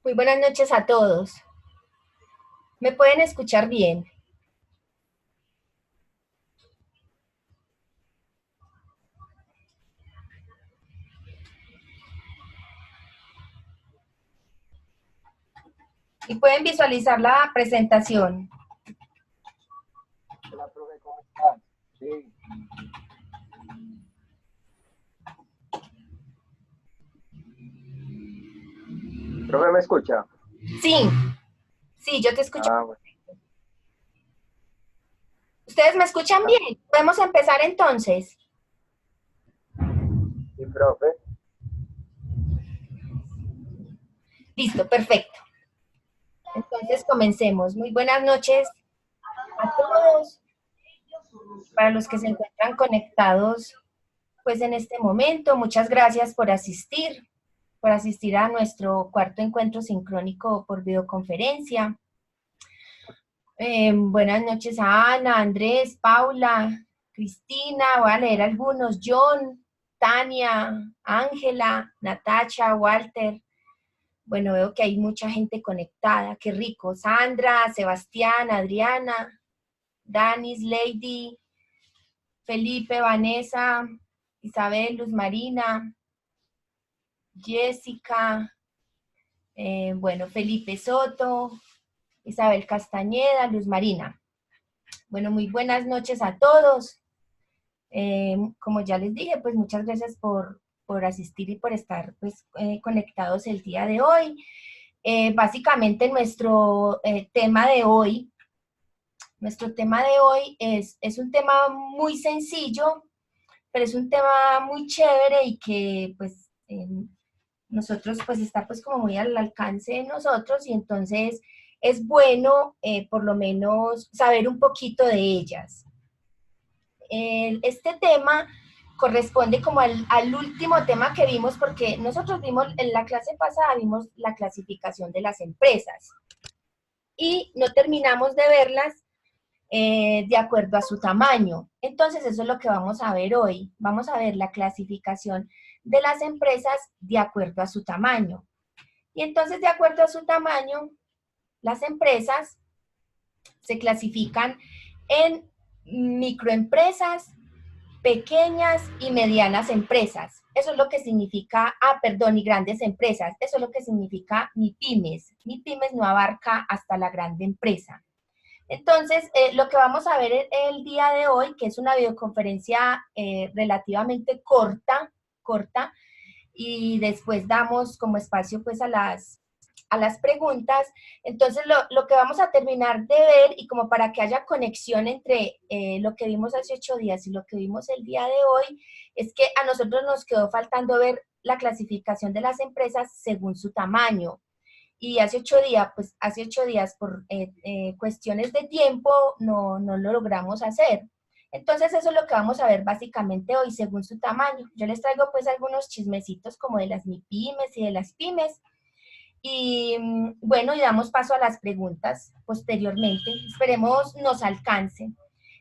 Muy buenas noches a todos. ¿Me pueden escuchar bien? ¿Y pueden visualizar la presentación? Hola, profe, ¿cómo estás? Sí, profe, ¿me escucha? Sí, sí, yo te escucho. Ah, bueno. ¿Ustedes me escuchan bien? ¿Podemos empezar entonces? Sí, profe. Listo, perfecto. Entonces comencemos. Muy buenas noches a todos. Para los que se encuentran conectados, pues en este momento, muchas gracias por asistir a nuestro cuarto encuentro sincrónico por videoconferencia. Buenas noches a Ana, Andrés, Paula, Cristina, voy a leer algunos, John, Tania, Ángela, Natacha, Walter. Bueno, veo que hay mucha gente conectada, qué rico. Sandra, Sebastián, Adriana, Danis, Lady, Felipe, Vanessa, Isabel, Luz Marina, Jessica, bueno, Felipe Soto, Isabel Castañeda, Luz Marina. Bueno, muy buenas noches a todos. Como ya les dije, pues muchas gracias por asistir y por estar pues, conectados el día de hoy. Básicamente nuestro tema de hoy es un tema muy sencillo, pero es un tema muy chévere y que pues nosotros pues está pues como muy al alcance de nosotros y entonces es bueno por lo menos saber un poquito de ellas. Este tema corresponde como al último tema que vimos, porque nosotros vimos en la clase pasada, vimos la clasificación de las empresas y no terminamos de verlas de acuerdo a su tamaño. Entonces eso es lo que vamos a ver hoy. Vamos a ver la clasificación de las empresas de acuerdo a su tamaño. Y entonces de acuerdo a su tamaño, las empresas se clasifican en microempresas, pequeñas y medianas empresas. Eso es lo que significa, y grandes empresas. Eso es lo que significa MIPYMES. MIPYMES no abarca hasta la grande empresa. Entonces, lo que vamos a ver el día de hoy, que es una videoconferencia relativamente corta, y después damos como espacio pues a las preguntas. Entonces, lo que vamos a terminar de ver y como para que haya conexión entre lo que vimos hace 8 días y lo que vimos el día de hoy, es que a nosotros nos quedó faltando ver la clasificación de las empresas según su tamaño. Y hace 8 días por cuestiones de tiempo no lo logramos hacer. Entonces eso es lo que vamos a ver básicamente hoy según su tamaño. Yo les traigo pues algunos chismecitos como de las MIPYMES y de las pymes. Y bueno, y damos paso a las preguntas posteriormente. Esperemos nos alcance.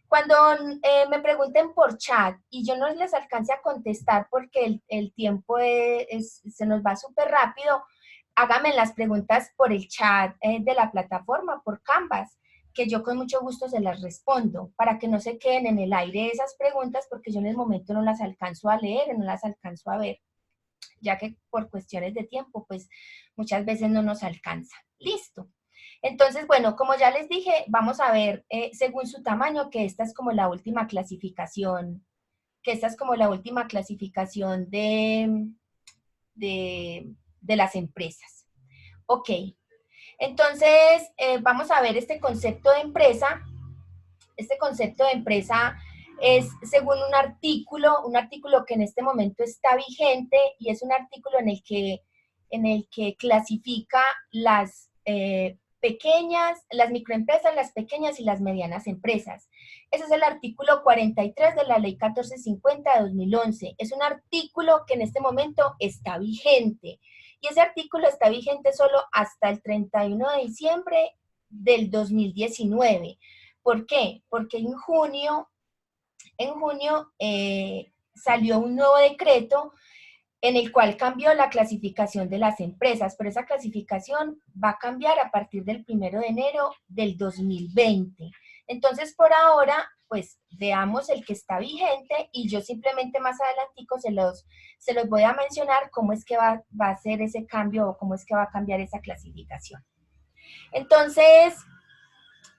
Cuando me pregunten por chat y yo no les alcance a contestar porque el tiempo se nos va súper rápido, háganme las preguntas por el chat de la plataforma, por Canvas, que yo con mucho gusto se las respondo, para que no se queden en el aire esas preguntas, porque yo en el momento no las alcanzo a leer, no las alcanzo a ver, ya que por cuestiones de tiempo, pues muchas veces no nos alcanza. Listo. Entonces, bueno, como ya les dije, vamos a ver según su tamaño, que esta es como la última clasificación, de las empresas. Ok, entonces vamos a ver este concepto de empresa. Este concepto de empresa es según un artículo que en este momento está vigente y es un artículo en el que clasifica las microempresas, las pequeñas y las medianas empresas. Ese es el artículo 43 de la Ley 1450 de 2011. Es un artículo que en este momento está vigente. Y ese artículo está vigente solo hasta el 31 de diciembre del 2019. ¿Por qué? Porque en junio salió un nuevo decreto en el cual cambió la clasificación de las empresas, pero esa clasificación va a cambiar a partir del 1 de enero del 2020. Entonces, por ahora, pues veamos el que está vigente y yo simplemente más adelantico se los voy a mencionar cómo es que va a ser ese cambio o cómo es que va a cambiar esa clasificación. Entonces,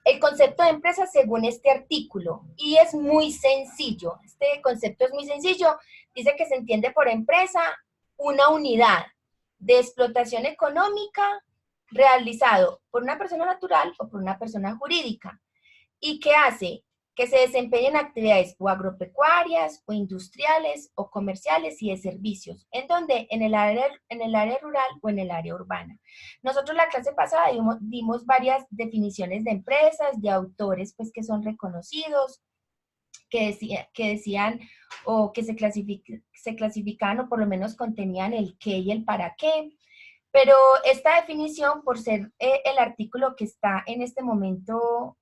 el concepto de empresa según este artículo, y es muy sencillo, este concepto es muy sencillo, dice que se entiende por empresa una unidad de explotación económica realizado por una persona natural o por una persona jurídica, y que hace que se desempeñen actividades o agropecuarias, o industriales, o comerciales y de servicios, en donde en el área rural o en el área urbana. Nosotros la clase pasada dimos varias definiciones de empresas, de autores pues que son reconocidos, que decían o que se clasificaban o por lo menos contenían el qué y el para qué. Pero esta definición, por ser el artículo que está en este momento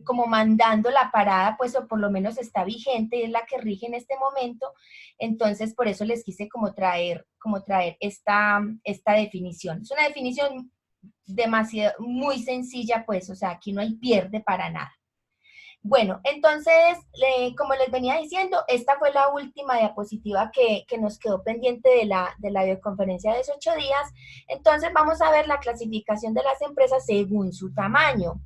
como mandando la parada, pues o por lo menos está vigente, es la que rige en este momento, entonces por eso les quise como traer esta definición. Es una definición demasiado, muy sencilla, pues, o sea, aquí no hay pierde para nada. Bueno, entonces, como les venía diciendo, esta fue la última diapositiva que nos quedó pendiente de la videoconferencia de 8 días. Entonces, vamos a ver la clasificación de las empresas según su tamaño.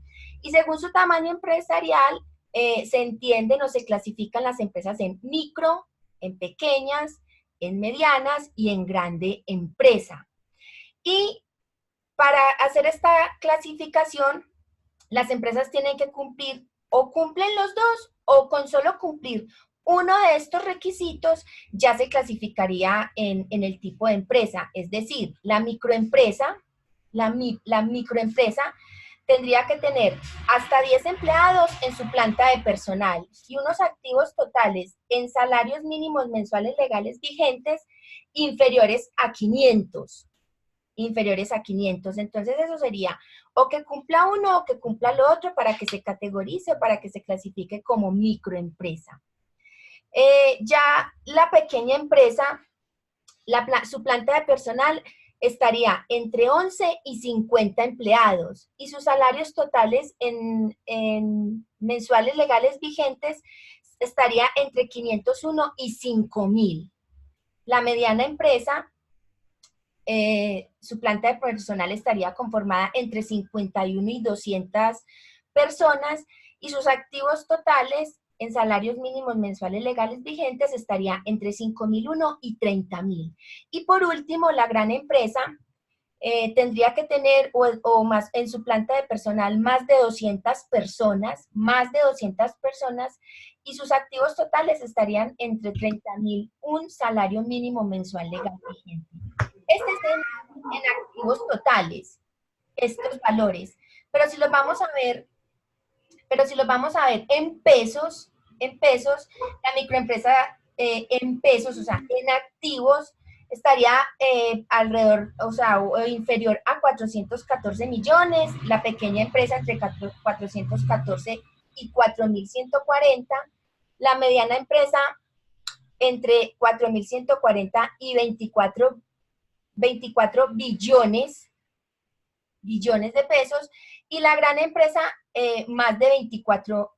Y según su tamaño empresarial, se entienden o se clasifican las empresas en micro, en pequeñas, en medianas y en grande empresa. Y para hacer esta clasificación, las empresas tienen que cumplir o cumplen los dos o con solo cumplir uno de estos requisitos ya se clasificaría en el tipo de empresa. Es decir, la microempresa tendría que tener hasta 10 empleados en su planta de personal y unos activos totales en salarios mínimos mensuales legales vigentes inferiores a 500. Entonces eso sería o que cumpla uno o que cumpla lo otro para que se categorice, para que se clasifique como microempresa. Ya la pequeña empresa, su planta de personal estaría entre 11 y 50 empleados y sus salarios totales en mensuales legales vigentes estaría entre 501 y 5,000. La mediana empresa, su planta de personal estaría conformada entre 51 y 200 personas y sus activos totales en salarios mínimos mensuales legales vigentes estaría entre 5,001 y 30,000. Y por último, la gran empresa tendría que tener o más en su planta de personal más de 200 personas, y sus activos totales estarían entre 30,000, un salario mínimo mensual legal vigente. Este es en activos totales, estos valores. Pero si los vamos a ver en pesos, la microempresa en pesos, o sea, en activos, estaría alrededor, o sea, inferior a 414 millones, la pequeña empresa entre 414 y 4,140, la mediana empresa entre 4,140 y 24 billones de pesos, y la gran empresa más de 24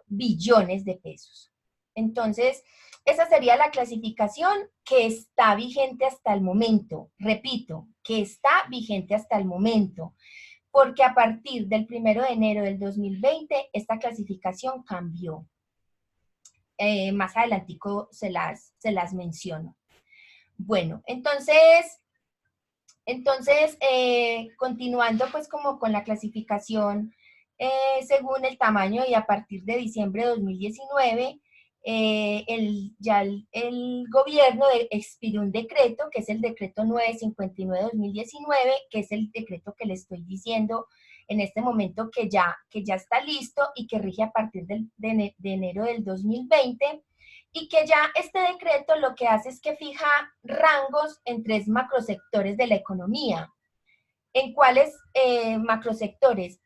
billones de pesos. Entonces, esa sería la clasificación que está vigente hasta el momento. Repito, que está vigente hasta el momento, porque a partir del 1 de enero del 2020, esta clasificación cambió. Más adelantico se las menciono. Bueno, entonces, continuando pues como con la clasificación según el tamaño, y a partir de diciembre de 2019, el gobierno expidió un decreto, que es el decreto 959/2019, que es el decreto que le estoy diciendo en este momento que ya está listo y que rige a partir de enero del 2020, y que ya este decreto lo que hace es que fija rangos en 3 macrosectores de la economía. ¿En cuáles macrosectores?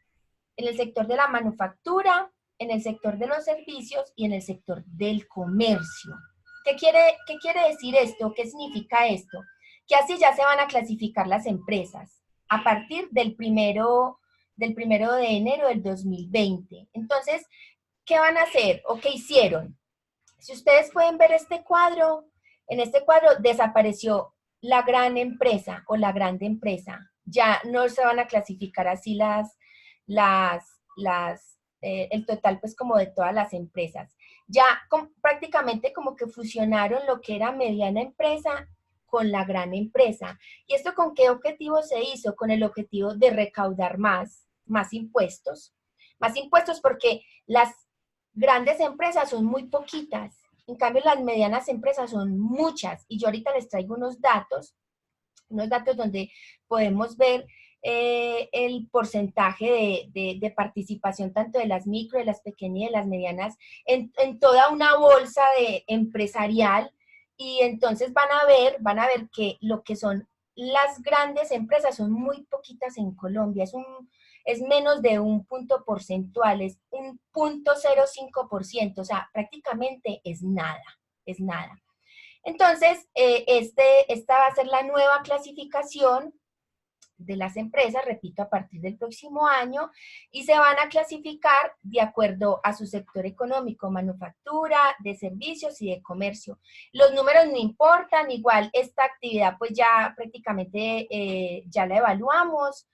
En el sector de la manufactura, en el sector de los servicios y en el sector del comercio. qué quiere decir esto? ¿Qué significa esto? Que así ya se van a clasificar las empresas a partir del primero de enero del 2020. Entonces, ¿qué van a hacer o qué hicieron? Si ustedes pueden ver este cuadro, en este cuadro desapareció la gran empresa o la grande empresa. Ya no se van a clasificar así el total pues como de todas las empresas. Ya prácticamente como que fusionaron lo que era mediana empresa con la gran empresa. ¿Y esto con qué objetivo se hizo? Con el objetivo de recaudar más impuestos. Más impuestos porque las grandes empresas son muy poquitas, en cambio las medianas empresas son muchas, y yo ahorita les traigo unos datos donde podemos ver el porcentaje de participación tanto de las micro, de las pequeñas y de las medianas en toda una bolsa empresarial, y entonces van a ver que lo que son las grandes empresas son muy poquitas en Colombia, es menos de un punto porcentual, es un 0.05%, o sea, prácticamente es nada, es nada. Entonces, esta va a ser la nueva clasificación de las empresas, repito, a partir del próximo año, y se van a clasificar de acuerdo a su sector económico, manufactura, de servicios y de comercio. Los números no importan, igual esta actividad pues ya prácticamente ya la evaluamos,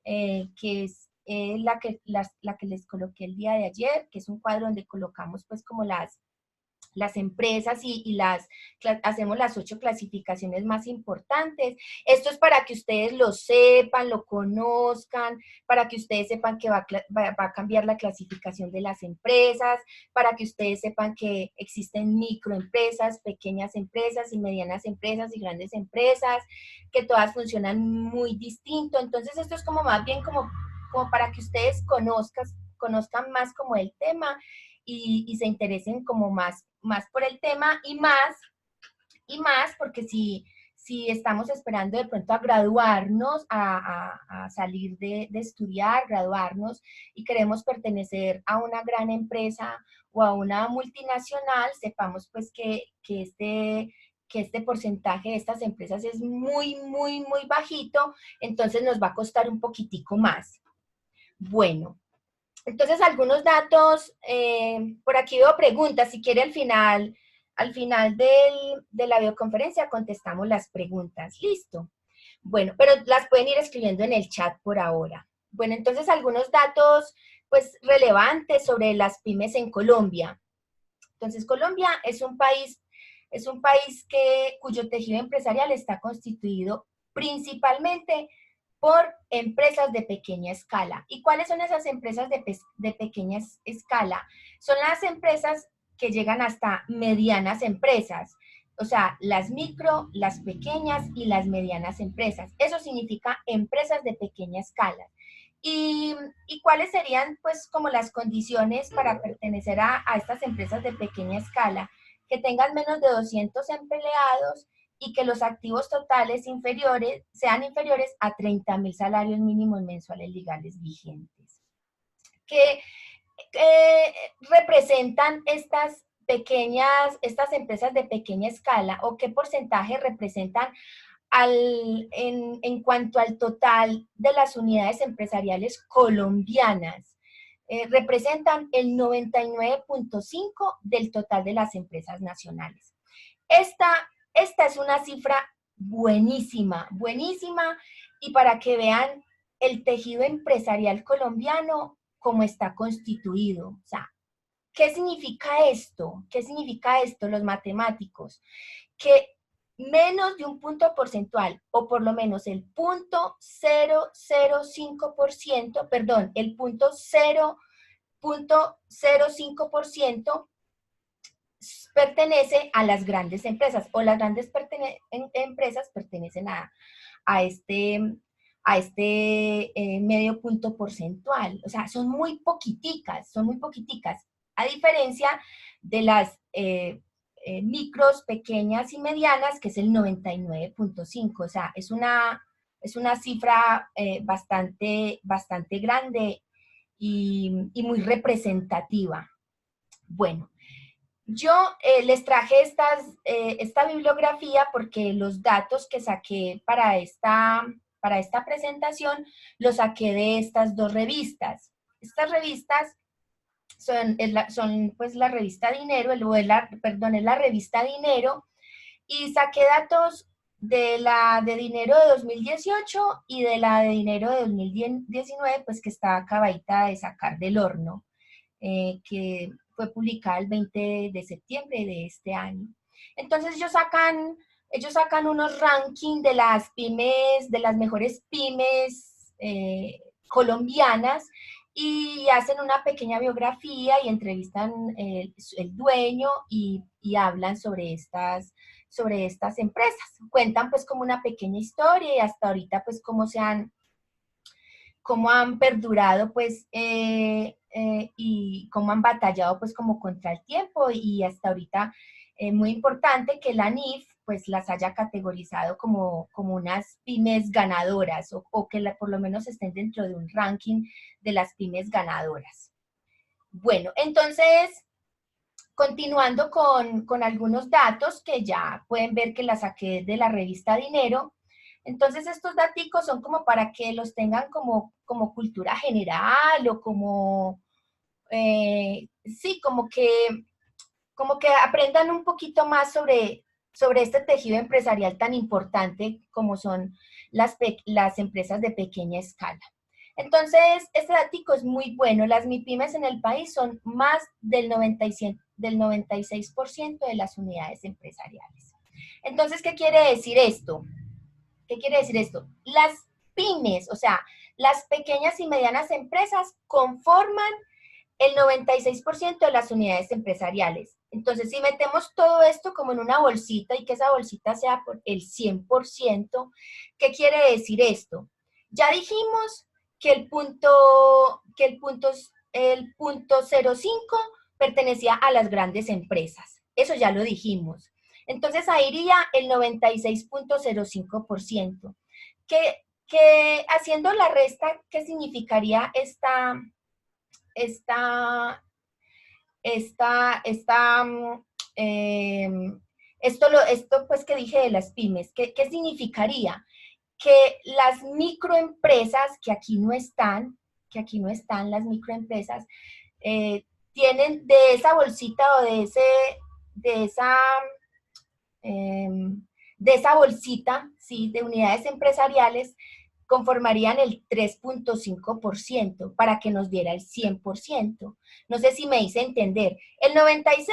que es la que les coloqué el día de ayer, que es un cuadro donde colocamos pues como las empresas y hacemos las 8 clasificaciones más importantes. Esto es para que ustedes lo sepan, lo conozcan, para que ustedes sepan que va a cambiar la clasificación de las empresas, para que ustedes sepan que existen microempresas, pequeñas empresas y medianas empresas y grandes empresas, que todas funcionan muy distinto. Entonces esto es como más bien como para que ustedes conozcan más como el tema y se interesen como más por el tema y más porque si estamos esperando de pronto a graduarnos, a salir de estudiar, graduarnos y queremos pertenecer a una gran empresa o a una multinacional, sepamos pues que este porcentaje de estas empresas es muy, muy, muy bajito, entonces nos va a costar un poquitico más. Bueno, entonces, algunos datos, por aquí veo preguntas, si quiere al final de la videoconferencia contestamos las preguntas, listo. Bueno, pero las pueden ir escribiendo en el chat por ahora. Bueno, entonces algunos datos pues relevantes sobre las pymes en Colombia. Entonces, Colombia es un país cuyo tejido empresarial está constituido principalmente por empresas de pequeña escala. ¿Y cuáles son esas empresas de pequeña escala? Son las empresas que llegan hasta medianas empresas, o sea, las micro, las pequeñas y las medianas empresas. Eso significa empresas de pequeña escala. ¿Y cuáles serían, pues, como las condiciones para pertenecer a estas empresas de pequeña escala? Que tengan menos de 200 empleados y que los activos totales sean inferiores a 30.000 salarios mínimos mensuales legales vigentes. ¿Qué representan estas empresas de pequeña escala, o qué porcentaje representan en cuanto al total de las unidades empresariales colombianas? Representan el 99.5% del total de las empresas nacionales. Esta es una cifra buenísima, buenísima, y para que vean el tejido empresarial colombiano cómo está constituido. O sea, ¿qué significa esto? ¿Qué significa esto, los matemáticos? Que menos de un punto porcentual, o por lo menos el 0.005%, perdón, el 0.05% pertenece a las grandes empresas, o las grandes empresas pertenecen a este medio punto porcentual. O sea, son muy poquiticas, a diferencia de las micros, pequeñas y medianas, que es el 99.5%. O sea, es una cifra bastante grande y muy representativa. Bueno, Yo les traje esta bibliografía porque los datos que saqué para esta presentación los saqué de estas dos revistas. Estas revistas son pues la revista Dinero, perdón, es la revista Dinero, y saqué datos de la de Dinero de 2018 y de la de Dinero de 2019, pues que está acabadita de sacar del horno, que fue publicada el 20 de septiembre de este año. Entonces ellos sacan unos rankings de las pymes, de las mejores pymes colombianas, y hacen una pequeña biografía y entrevistan el dueño y hablan sobre estas empresas. Cuentan pues como una pequeña historia y hasta ahorita pues cómo han perdurado pues y cómo han batallado pues como contra el tiempo, y hasta ahorita muy importante que la NIF pues las haya categorizado como unas pymes ganadoras, o que por lo menos estén dentro de un ranking de las pymes ganadoras. Bueno, entonces, continuando con algunos datos que ya pueden ver que la saqué de la revista Dinero. Entonces estos daticos son como para que los tengan como cultura general, o sí, como que aprendan un poquito más sobre este tejido empresarial tan importante como son las empresas de pequeña escala. Entonces, este datico es muy bueno. Las MIPYMES en el país son más del 96% de las unidades empresariales. Entonces, ¿qué quiere decir esto? ¿Qué quiere decir esto? Las pymes, o sea, las pequeñas y medianas empresas conforman el 96% de las unidades empresariales. Entonces, si metemos todo esto como en una bolsita y que esa bolsita sea por el 100%, ¿qué quiere decir esto? Ya dijimos que el punto 0,5 pertenecía a las grandes empresas. Eso ya lo dijimos. Entonces, ahí iría el 96,05%. Que haciendo la resta, ¿qué significaría esta, eh, esto pues que dije de las pymes? ¿Qué significaría? Que las microempresas que aquí no están las microempresas, tienen de esa bolsita o de esa, eh, de esa bolsita, ¿sí?, de unidades empresariales, conformarían el 3,5% para que nos diera el 100%. No sé si me hice entender. El 96%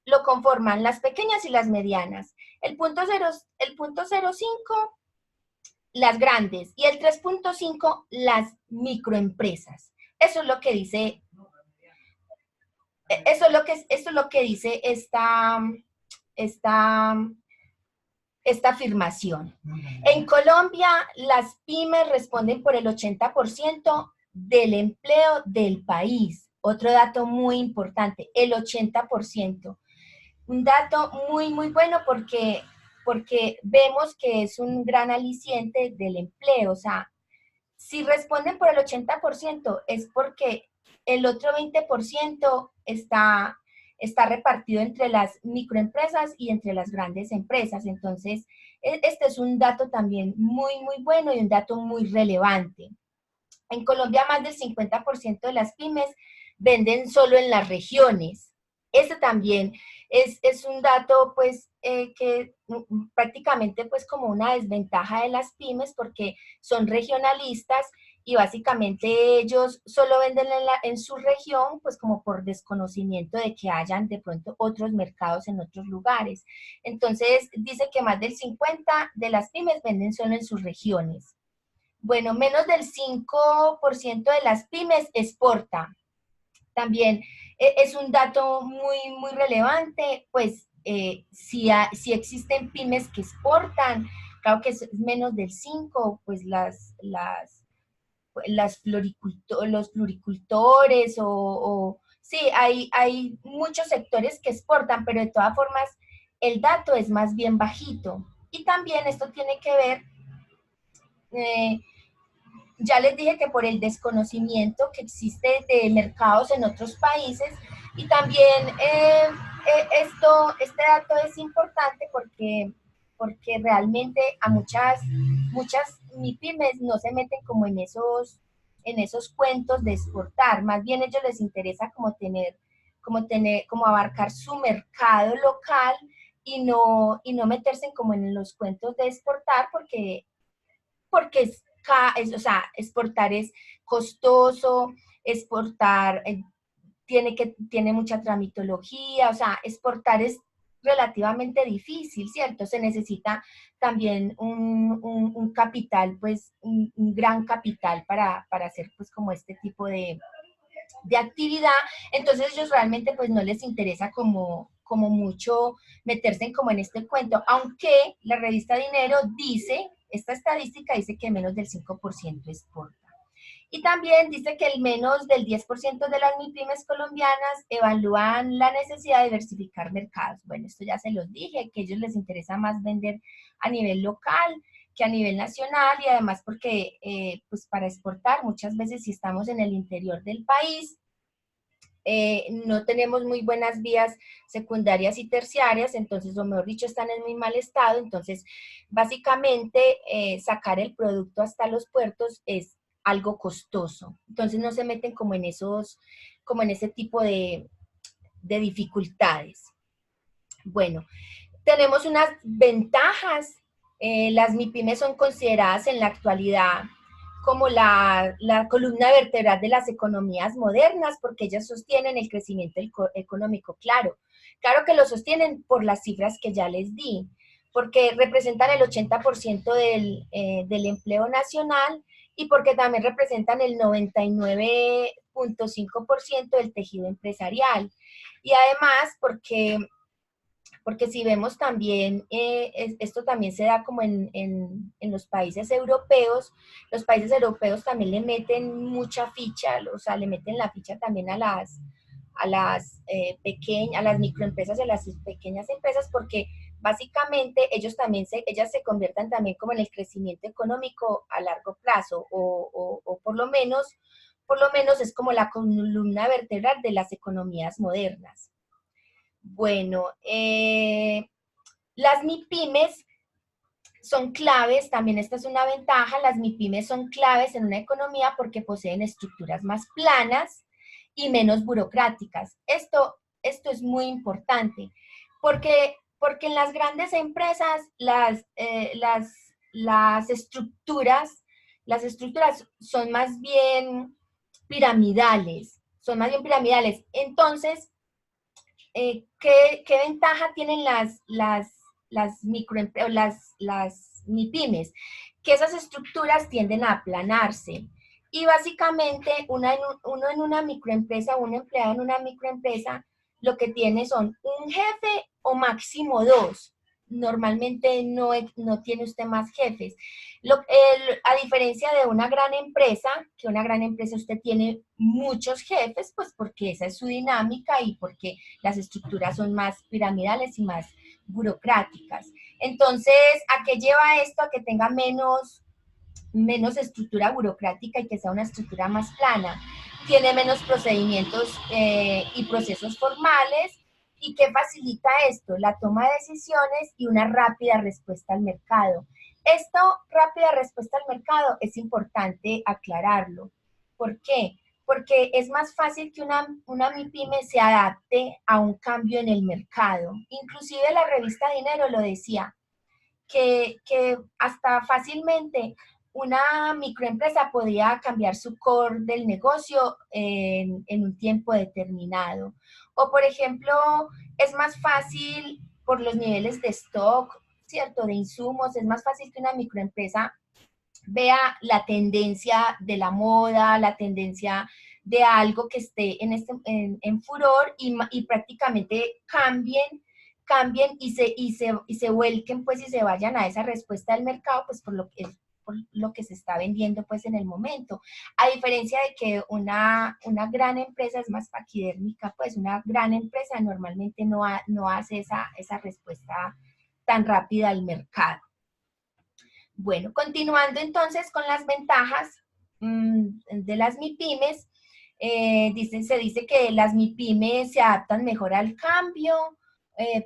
lo conforman las pequeñas y las medianas. El punto 0,5 las grandes, y el 3,5 las microempresas. Eso es lo que dice, esto es lo que dice esta, esta afirmación. En Colombia, las pymes responden por el 80% del empleo del país. Otro dato muy importante, el 80%. Un dato muy, muy bueno porque vemos que es un gran aliciente del empleo. O sea, si responden por el 80% es porque el otro 20% está repartido entre las microempresas y entre las grandes empresas. Entonces, este es un dato también muy, muy bueno y un dato muy relevante. En Colombia, más del 50% de las pymes venden solo en las regiones. Este también es un dato, pues, que prácticamente, pues, como una desventaja de las pymes, porque son regionalistas y básicamente ellos solo venden en su región, pues, como por desconocimiento de que hayan de pronto otros mercados en otros lugares. Entonces, dice que más del 50% de las pymes venden solo en sus regiones. Bueno, menos del 5% de las pymes exporta. También es un dato muy, muy relevante, pues si existen pymes que exportan, claro que es menos del 5%, pues los floricultores sí, hay muchos sectores que exportan, pero de todas formas el dato es más bien bajito. Y también esto tiene que ver, ya les dije que por el desconocimiento que existe de mercados en otros países, y también este dato es importante porque realmente a muchas MIPYMES no se meten como en esos cuentos de exportar, más bien a ellos les interesa como abarcar su mercado local y no meterse como en los cuentos de exportar porque o sea, exportar es costoso, exportar tiene mucha tramitología, o sea, exportar es relativamente difícil, ¿cierto? Se necesita también un capital, pues un gran capital para hacer pues como este tipo de actividad, entonces ellos realmente pues no les interesa como mucho meterse como en este cuento, aunque la revista Dinero dice, esta estadística dice que menos del 5% exporta. Y también dice que el menos del 10% de las MIPYMES colombianas evalúan la necesidad de diversificar mercados. Bueno, esto ya se los dije, que a ellos les interesa más vender a nivel local que a nivel nacional y además porque pues para exportar muchas veces si estamos en el interior del país, no tenemos muy buenas vías secundarias y terciarias, entonces, o mejor dicho, están en muy mal estado, entonces, básicamente, sacar el producto hasta los puertos es algo costoso, entonces no se meten como en ese tipo de dificultades. Bueno, tenemos unas ventajas, las MIPYMES son consideradas en la actualidad como la columna vertebral de las economías modernas, porque ellas sostienen el crecimiento económico, claro. Claro que lo sostienen por las cifras que ya les di, porque representan el 80% del empleo nacional y porque también representan el 99,5% del tejido empresarial. Y además porque si vemos también, esto también se da como en los países europeos también le meten mucha ficha, o sea, le meten la ficha también a las microempresas y a las pequeñas empresas, porque básicamente ellas se conviertan también como en el crecimiento económico a largo plazo, o por lo menos es como la columna vertebral de las economías modernas. Bueno, las MIPYMES son claves, también esta es una ventaja, las MIPYMES son claves en una economía porque poseen estructuras más planas y menos burocráticas. Esto es muy importante, porque en las grandes empresas las estructuras son más bien piramidales, Entonces, ¿qué ventaja tienen las MIPYMES? Que esas estructuras tienden a aplanarse. Y básicamente uno en una microempresa, un empleado en una microempresa, lo que tiene son un jefe o máximo dos. Normalmente no tiene usted más jefes. A diferencia de una gran empresa, que una gran empresa usted tiene muchos jefes, pues porque esa es su dinámica y porque las estructuras son más piramidales y más burocráticas. Entonces, ¿a qué lleva esto? A que tenga menos estructura burocrática y que sea una estructura más plana. Tiene menos procedimientos y procesos formales. ¿Y qué facilita esto? La toma de decisiones y una rápida respuesta al mercado. Esto, rápida respuesta al mercado, es importante aclararlo. ¿Por qué? Porque es más fácil que una MIPYME se adapte a un cambio en el mercado. Inclusive la revista Dinero lo decía, que hasta fácilmente una microempresa podría cambiar su core del negocio en un tiempo determinado. O, por ejemplo, es más fácil por los niveles de stock, ¿cierto? De insumos, es más fácil que una microempresa vea la tendencia de la moda, la tendencia de algo que esté en furor y prácticamente cambien y se vuelquen pues y se vayan a esa respuesta del mercado pues por lo que se está vendiendo pues en el momento. A diferencia de que una gran empresa es más paquidérmica, pues una gran empresa normalmente no hace esa respuesta tan rápida al mercado. Bueno, continuando entonces con las ventajas de las MIPYMES, Se dice que las MIPYMES se adaptan mejor al cambio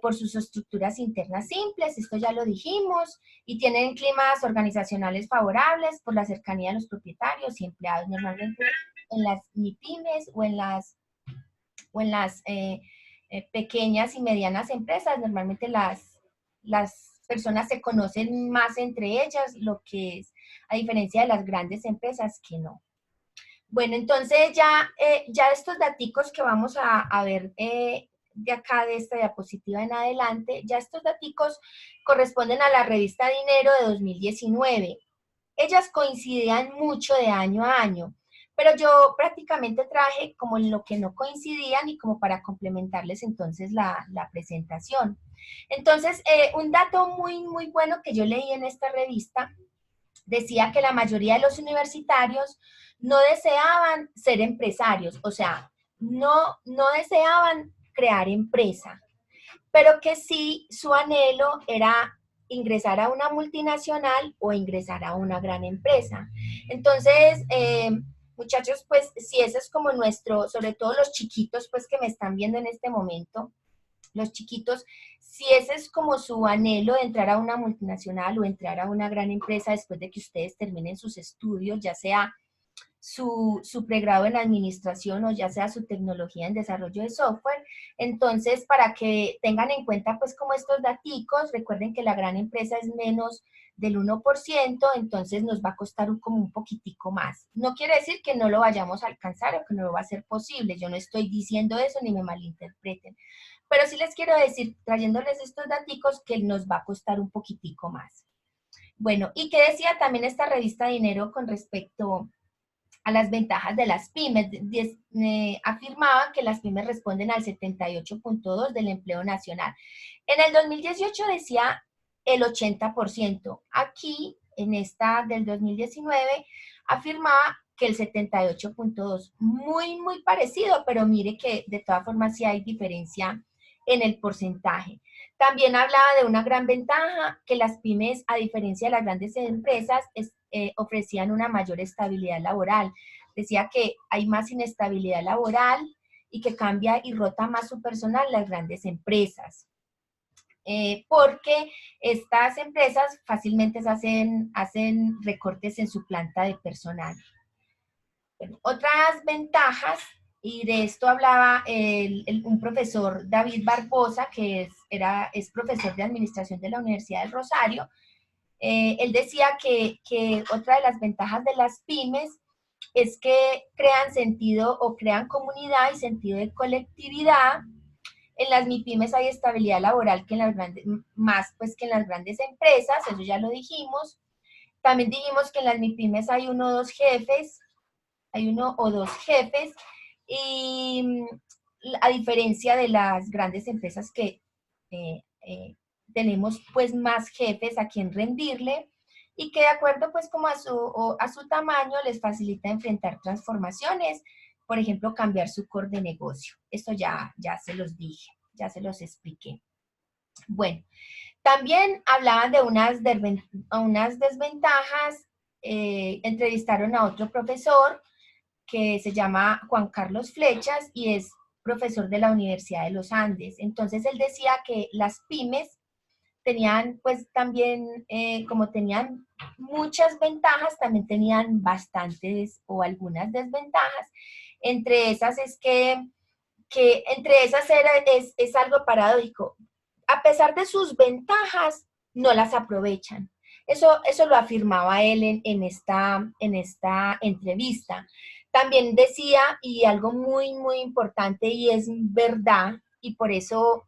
por sus estructuras internas simples, esto ya lo dijimos, y tienen climas organizacionales favorables por la cercanía de los propietarios y empleados. Normalmente en las MIPYMES o en las pequeñas y medianas empresas, normalmente las personas se conocen más entre ellas, lo que es, a diferencia de las grandes empresas que no. Bueno, entonces ya estos daticos que vamos a ver de acá, de esta diapositiva en adelante, ya estos daticos corresponden a la revista Dinero de 2019. Ellas coincidían mucho de año a año, pero yo prácticamente traje como lo que no coincidían y como para complementarles entonces la presentación. Entonces, un dato muy bueno que yo leí en esta revista decía que la mayoría de los universitarios no deseaban ser empresarios, o sea, no deseaban crear empresa, pero que sí su anhelo era ingresar a una multinacional o ingresar a una gran empresa. Entonces, muchachos, pues si eso es como nuestro, sobre todo los chiquitos, pues que me están viendo en este momento, los chiquitos, si ese es como su anhelo de entrar a una multinacional o entrar a una gran empresa después de que ustedes terminen sus estudios, ya sea su pregrado en administración o ya sea su tecnología en desarrollo de software. Entonces, para que tengan en cuenta pues como estos daticos, recuerden que la gran empresa es menos del 1%, entonces nos va a costar como un poquitico más. No quiere decir que no lo vayamos a alcanzar o que no lo va a ser posible, yo no estoy diciendo eso ni me malinterpreten, pero sí les quiero decir, trayéndoles estos daticos, que nos va a costar un poquitico más. Bueno, ¿y qué decía también esta revista Dinero con respecto a las ventajas de las pymes? Afirmaba que las pymes responden al 78.2% del empleo nacional. En el 2018 decía el 80%. Aquí, en esta del 2019, afirmaba que el 78.2%. Muy parecido, pero mire que de todas formas sí hay diferencia en el porcentaje. También hablaba de una gran ventaja, que las pymes, a diferencia de las grandes empresas, ofrecían una mayor estabilidad laboral. Decía que hay más inestabilidad laboral y que cambia y rota más su personal las grandes empresas. Porque estas empresas fácilmente hacen recortes en su planta de personal. Bueno, otras ventajas, y de esto hablaba un profesor, David Barbosa, que es profesor de administración de la Universidad del Rosario. Él decía que otra de las ventajas de las pymes es que crean sentido o crean comunidad y sentido de colectividad. En las MIPYMES hay estabilidad laboral que en las grandes, más pues que en las grandes empresas, eso ya lo dijimos. También dijimos que en las MIPYMES hay uno o dos jefes, y a diferencia de las grandes empresas que tenemos pues más jefes a quien rendirle, y que de acuerdo pues como a su tamaño les facilita enfrentar transformaciones, por ejemplo, cambiar su core de negocio. Esto ya se los dije, ya se los expliqué. Bueno, también hablaban de unas desventajas. Entrevistaron a otro profesor que se llama Juan Carlos Flechas y es profesor de la Universidad de los Andes. Entonces él decía que las pymes tenían pues también, como tenían muchas ventajas, también tenían bastantes o algunas desventajas. Entre esas es que entre esas es algo paradójico. A pesar de sus ventajas, no las aprovechan. Eso lo afirmaba él en esta entrevista. También decía, y algo muy importante, y es verdad, y por eso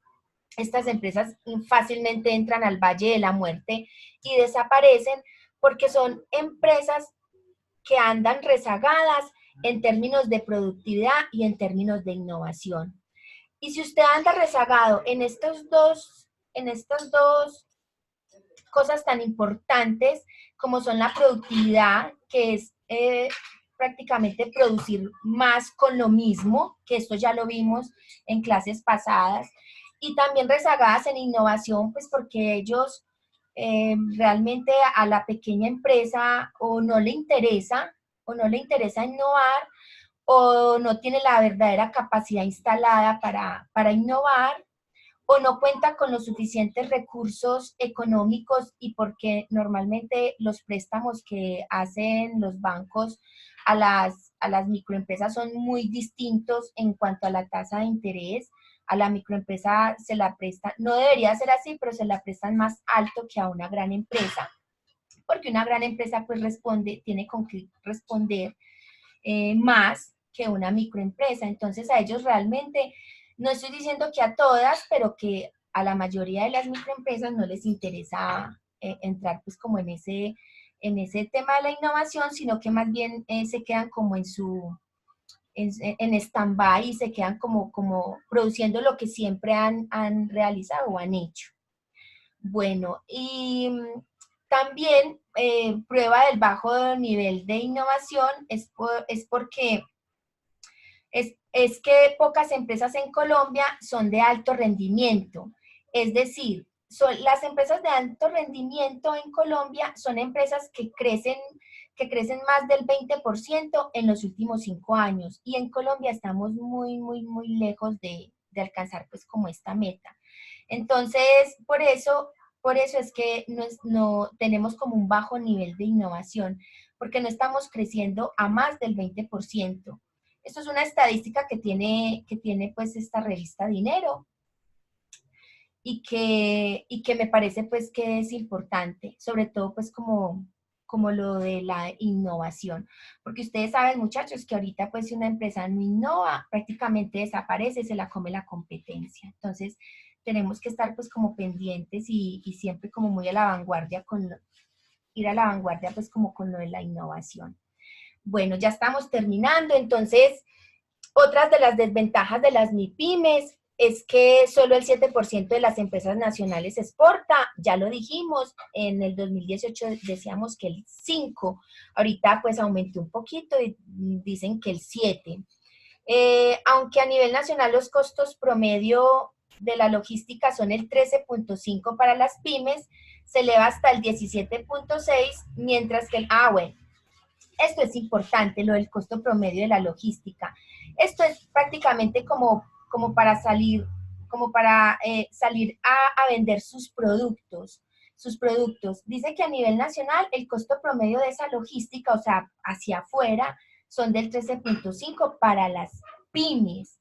estas empresas fácilmente entran al Valle de la Muerte y desaparecen, porque son empresas que andan rezagadas en términos de productividad y en términos de innovación. Y si usted anda rezagado en estas dos cosas tan importantes como son la productividad, que es prácticamente producir más con lo mismo, que esto ya lo vimos en clases pasadas, y también rezagadas en innovación, pues porque ellos realmente a la pequeña empresa o no le interesa innovar, o no tiene la verdadera capacidad instalada para innovar, o no cuenta con los suficientes recursos económicos y porque normalmente los préstamos que hacen los bancos a las microempresas son muy distintos en cuanto a la tasa de interés. A la microempresa se la presta, no debería ser así, pero se la prestan más alto que a una gran empresa, porque una gran empresa pues tiene con qué responder más que una microempresa. Entonces a ellos realmente, no estoy diciendo que a todas, pero que a la mayoría de las microempresas no les interesa entrar pues como en ese tema de la innovación, sino que más bien se quedan como en stand-by y se quedan como produciendo lo que siempre han realizado o han hecho. Bueno, y también prueba del bajo nivel de innovación es porque es que pocas empresas en Colombia son de alto rendimiento. Es decir, las empresas de alto rendimiento en Colombia son empresas que crecen más del 20% en los últimos 5 años. Y en Colombia estamos muy lejos de alcanzar pues como esta meta. Entonces, por eso es que no tenemos como un bajo nivel de innovación, porque no estamos creciendo a más del 20%. Esto es una estadística que tiene pues esta revista Dinero y que me parece pues que es importante, sobre todo pues como lo de la innovación. Porque ustedes saben, muchachos, que ahorita pues si una empresa no innova, prácticamente desaparece, se la come la competencia. Entonces, tenemos que estar pues como pendientes y siempre como muy a la vanguardia ir a la vanguardia pues como con lo de la innovación. Bueno, ya estamos terminando, entonces, otras de las desventajas de las MIPIMES es que solo el 7% de las empresas nacionales exporta, ya lo dijimos, en el 2018 decíamos que el 5%, ahorita pues aumentó un poquito y dicen que el 7%. Aunque a nivel nacional los costos promedio de la logística son el 13.5 para las pymes, se eleva hasta el 17.6, mientras que bueno, esto es importante, lo del costo promedio de la logística. Esto es prácticamente como para salir, salir a vender sus productos. Sus productos. Dice que a nivel nacional el costo promedio de esa logística, o sea, hacia afuera, son del 13.5 para las pymes,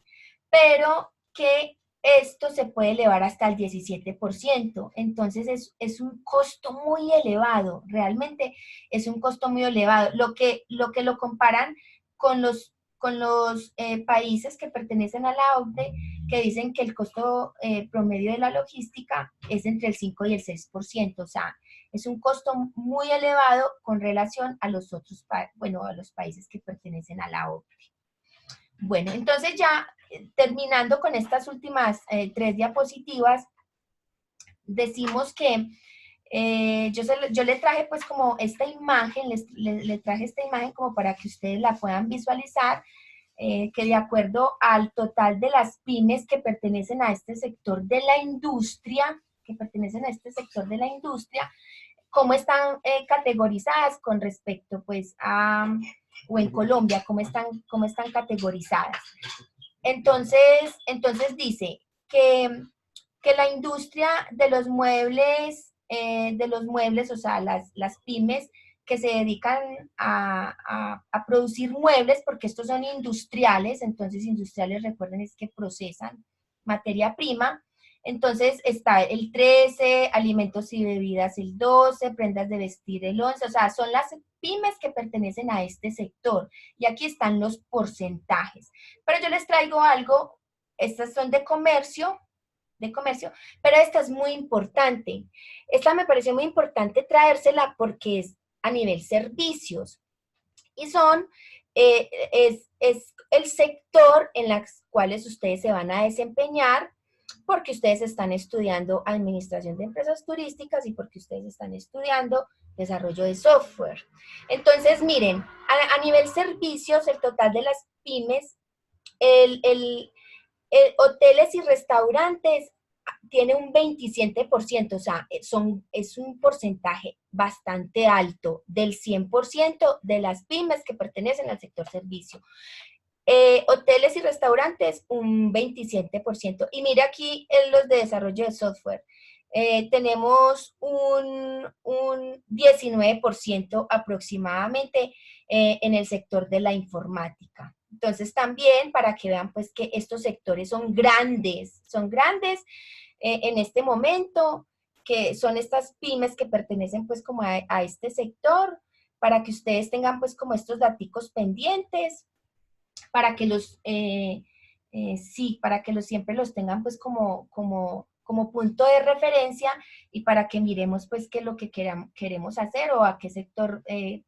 pero que esto se puede elevar hasta el 17%. Entonces es un costo muy elevado, realmente es un costo muy elevado. Lo comparan con los países que pertenecen a la OCDE, que dicen que el costo promedio de la logística es entre el 5 y el 6%. O sea, es un costo muy elevado con relación a los otros, a los países que pertenecen a la OCDE. Bueno, entonces ya terminando con estas últimas 3 diapositivas, decimos que yo le traje pues como esta imagen, le traje esta imagen como para que ustedes la puedan visualizar, que de acuerdo al total de las pymes que pertenecen a este sector de la industria, cómo están categorizadas con respecto pues o en Colombia, cómo están categorizadas. Entonces dice que la industria de los muebles, o sea, las pymes que se dedican a producir muebles, porque estos son industriales, entonces industriales, recuerden, es que procesan materia prima. Entonces está el 13, alimentos y bebidas el 12, prendas de vestir el 11, o sea, son las pymes que pertenecen a este sector. Y aquí están los porcentajes. Pero yo les traigo algo, estas son de comercio, pero esta es muy importante. Esta me pareció muy importante traérsela porque es a nivel servicios. Y es el sector en los cuales ustedes se van a desempeñar porque ustedes están estudiando administración de empresas turísticas y porque ustedes están estudiando desarrollo de software. Entonces, miren, a nivel servicios, el total de las pymes, el hoteles y restaurantes tiene un 27%, o sea, es un porcentaje bastante alto del 100% de las pymes que pertenecen al sector servicio. Hoteles y restaurantes, un 27%. Y mira aquí en los de desarrollo de software. Tenemos un 19% aproximadamente en el sector de la informática. Entonces también para que vean pues que estos sectores son grandes en este momento, que son estas pymes que pertenecen pues como a este sector, para que ustedes tengan pues como estos daticos pendientes, para que para que siempre los tengan pues como punto de referencia y para que miremos pues qué es lo que queremos hacer o a qué sector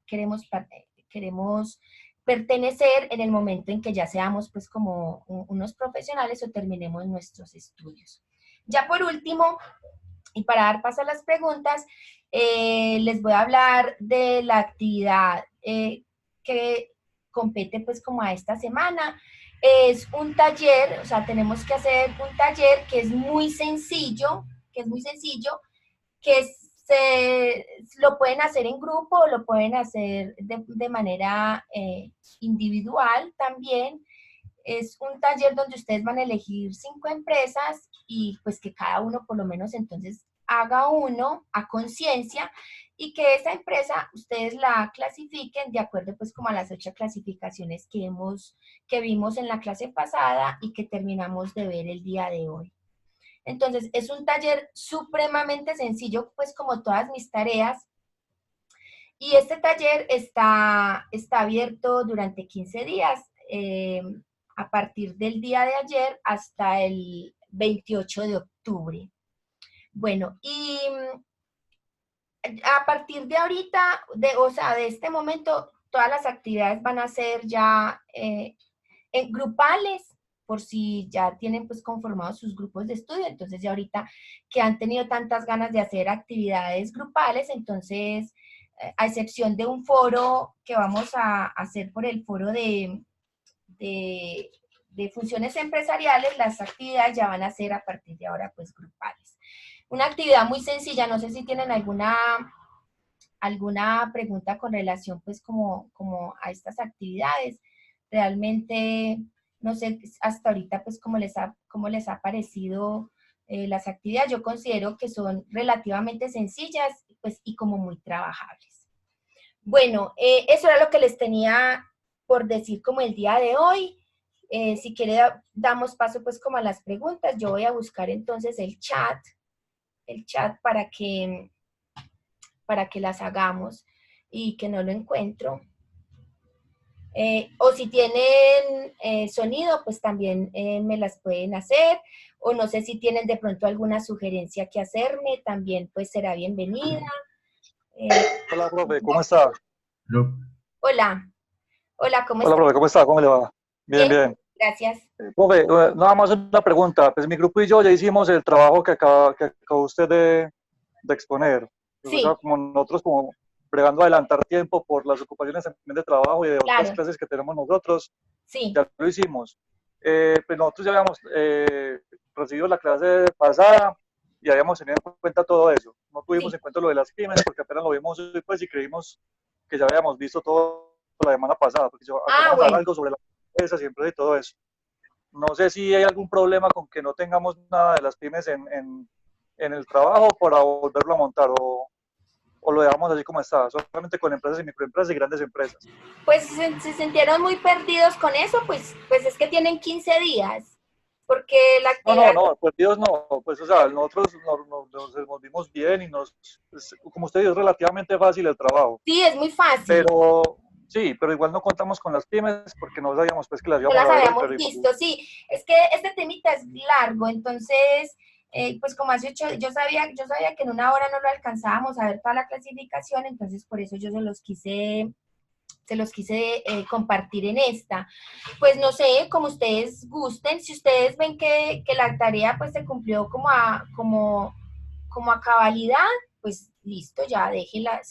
queremos pertenecer en el momento en que ya seamos pues como unos profesionales o terminemos nuestros estudios. Ya por último, y para dar paso a las preguntas, les voy a hablar de la actividad que compete pues como a esta semana. Es un taller, o sea, tenemos que hacer un taller que es muy sencillo, que lo pueden hacer en grupo o lo pueden hacer de manera individual también. Es un taller donde ustedes van a elegir 5 empresas y pues que cada uno por lo menos entonces haga uno a conciencia y que esa empresa ustedes la clasifiquen de acuerdo pues como a las 8 clasificaciones que vimos en la clase pasada y que terminamos de ver el día de hoy. Entonces es un taller supremamente sencillo pues como todas mis tareas. Y este taller está abierto durante 15 días, a partir del día de ayer hasta el 28 de octubre. Bueno, y a partir de ahorita, o sea, de este momento, todas las actividades van a ser ya en grupales, por si ya tienen pues conformados sus grupos de estudio. Entonces ya ahorita que han tenido tantas ganas de hacer actividades grupales, entonces a excepción de un foro que vamos a hacer por el foro de funciones empresariales, las actividades ya van a ser a partir de ahora pues grupales. Una actividad muy sencilla, no sé si tienen alguna pregunta con relación pues como a estas actividades. Realmente, no sé, hasta ahorita pues cómo les ha parecido las actividades. Yo considero que son relativamente sencillas pues y como muy trabajables. Bueno, eso era lo que les tenía por decir como el día de hoy. Si quiere damos paso pues como a las preguntas. Yo voy a buscar entonces el chat para que las hagamos y que no lo encuentro. O si tienen sonido, pues también me las pueden hacer. O no sé si tienen de pronto alguna sugerencia que hacerme, también pues será bienvenida. Hola, profe, ¿cómo está? Hola, ¿cómo Hola, está? profe, ¿cómo está? ¿Cómo le va? Bien, Bien, bien. gracias. Profe, nada más una pregunta. Pues mi grupo y yo ya hicimos el trabajo que acabó usted de exponer. Pues, o sea, Sí, como nosotros como bregando a adelantar tiempo por las ocupaciones también de trabajo y de otras claro, clases que tenemos nosotros, sí, ya lo hicimos. Pues nosotros ya habíamos recibido la clase pasada y habíamos tenido en cuenta todo eso. No tuvimos sí. en cuenta lo de las pymes porque apenas lo vimos hoy pues, y creímos que ya habíamos visto todo la semana pasada, porque yo Ah, alcanzamos a hablar bueno. algo sobre las empresas siempre y todo eso. No sé si hay algún problema con que no tengamos nada de las pymes en el trabajo para volverlo a montar o lo dejamos así como está, solamente con empresas y microempresas y grandes empresas. Pues se sintieron muy perdidos con eso, pues es que tienen 15 días, porque la actividad, No, perdidos no, pues o sea, nosotros nos desenvolvimos bien y como usted dice, es relativamente fácil el trabajo, sí, es muy fácil. pero sí, pero igual no contamos con las pymes porque no sabíamos pues que las No íbamos las a ver hoy, habíamos pero igual. visto, sí. Es que este temita es largo, entonces, pues como hace 8, yo sabía que en una hora no lo alcanzábamos a ver toda la clasificación, entonces por eso yo se los quise compartir en esta. Pues no sé, como ustedes gusten, si ustedes ven que la tarea pues se cumplió como a cabalidad, pues listo, ya déjenla.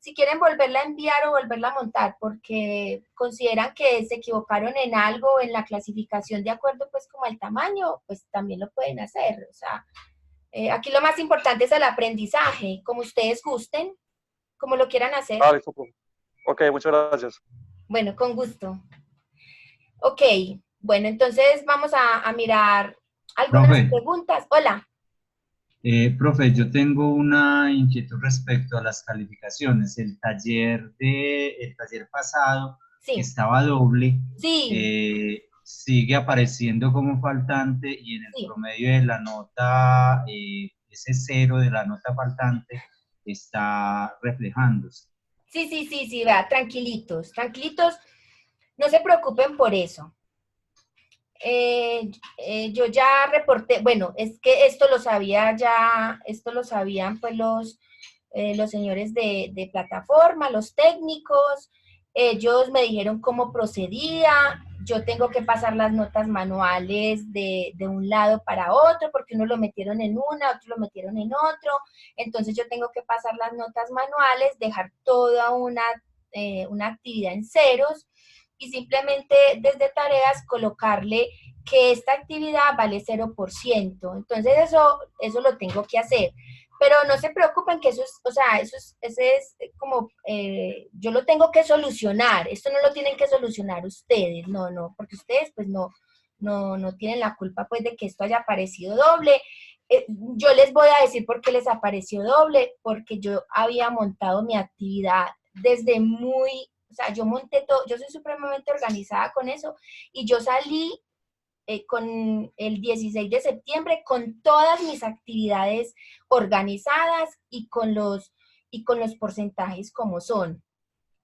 Si quieren volverla a enviar o volverla a montar porque consideran que se equivocaron en algo, en la clasificación de acuerdo pues como al tamaño, pues también lo pueden hacer. O sea, aquí lo más importante es el aprendizaje, como ustedes gusten, como lo quieran hacer. Ah, listo, profe. Ok, muchas gracias. Bueno, con gusto. Ok, bueno, entonces vamos a mirar algunas Profe, preguntas. Hola, profe, yo tengo una inquietud respecto a las calificaciones. El taller pasado, que sí, estaba doble, sí, sigue apareciendo como faltante y en el sí. promedio de la nota, ese cero de la nota faltante está reflejándose. Sí, sí, sí, sí, vea, tranquilitos, tranquilitos, no se preocupen por eso. Yo ya reporté, bueno, es que esto lo sabía ya, esto lo sabían pues los señores de plataforma, los técnicos, ellos me dijeron cómo procedía, yo tengo que pasar las notas manuales de un lado para otro, porque uno lo metieron en una, otro lo metieron en otro, entonces yo tengo que pasar las notas manuales, dejar toda una actividad en ceros, y simplemente desde tareas colocarle que esta actividad vale 0%. Entonces eso lo tengo que hacer. Pero no se preocupen que eso es, o sea, ese es como, yo lo tengo que solucionar. Esto no lo tienen que solucionar ustedes, no, no, porque ustedes pues no tienen la culpa pues de que esto haya aparecido doble. Yo les voy a decir por qué les apareció doble, porque yo había montado mi actividad desde muy, o sea, yo monté todo, yo soy supremamente organizada con eso, y yo salí con el 16 de septiembre con todas mis actividades organizadas y con los porcentajes como son.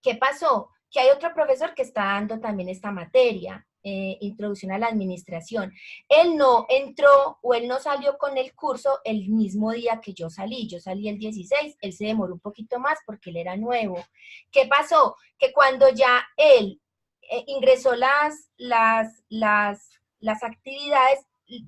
¿Qué pasó? Que hay otro profesor que está dando también esta materia, introducción a la administración. Él no entró o él no salió con el curso el mismo día que yo salí. Yo salí el 16, él se demoró un poquito más porque él era nuevo. ¿Qué pasó? Que cuando ya él ingresó las actividades,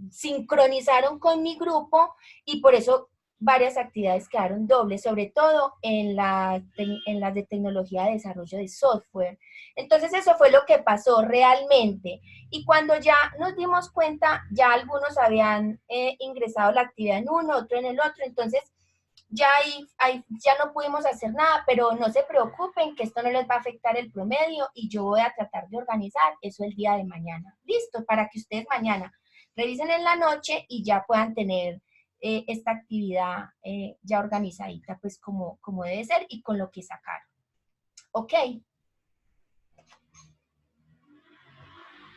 sincronizaron con mi grupo y por eso varias actividades quedaron dobles, sobre todo en las de tecnología de desarrollo de software. Entonces eso fue lo que pasó realmente. Y cuando ya nos dimos cuenta, ya algunos habían ingresado la actividad en uno, otro en el otro, entonces ya ahí ya no pudimos hacer nada, pero no se preocupen que esto no les va a afectar el promedio y yo voy a tratar de organizar eso el día de mañana. Listo, para que ustedes mañana revisen en la noche y ya puedan tener esta actividad ya organizadita, pues como debe ser y con lo que sacaron. Ok.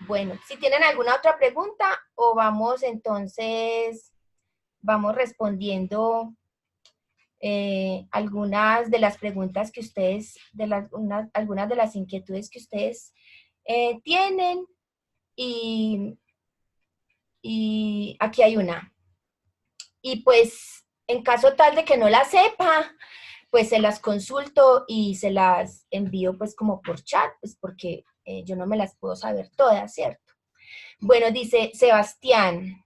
Bueno, si tienen alguna otra pregunta o vamos entonces, vamos respondiendo algunas de las preguntas que ustedes, algunas de las inquietudes que ustedes tienen y aquí hay una. Y pues en caso tal de que no la sepa, pues se las consulto y se las envío pues como por chat, pues porque yo no me las puedo saber todas, ¿cierto? Bueno, dice Sebastián,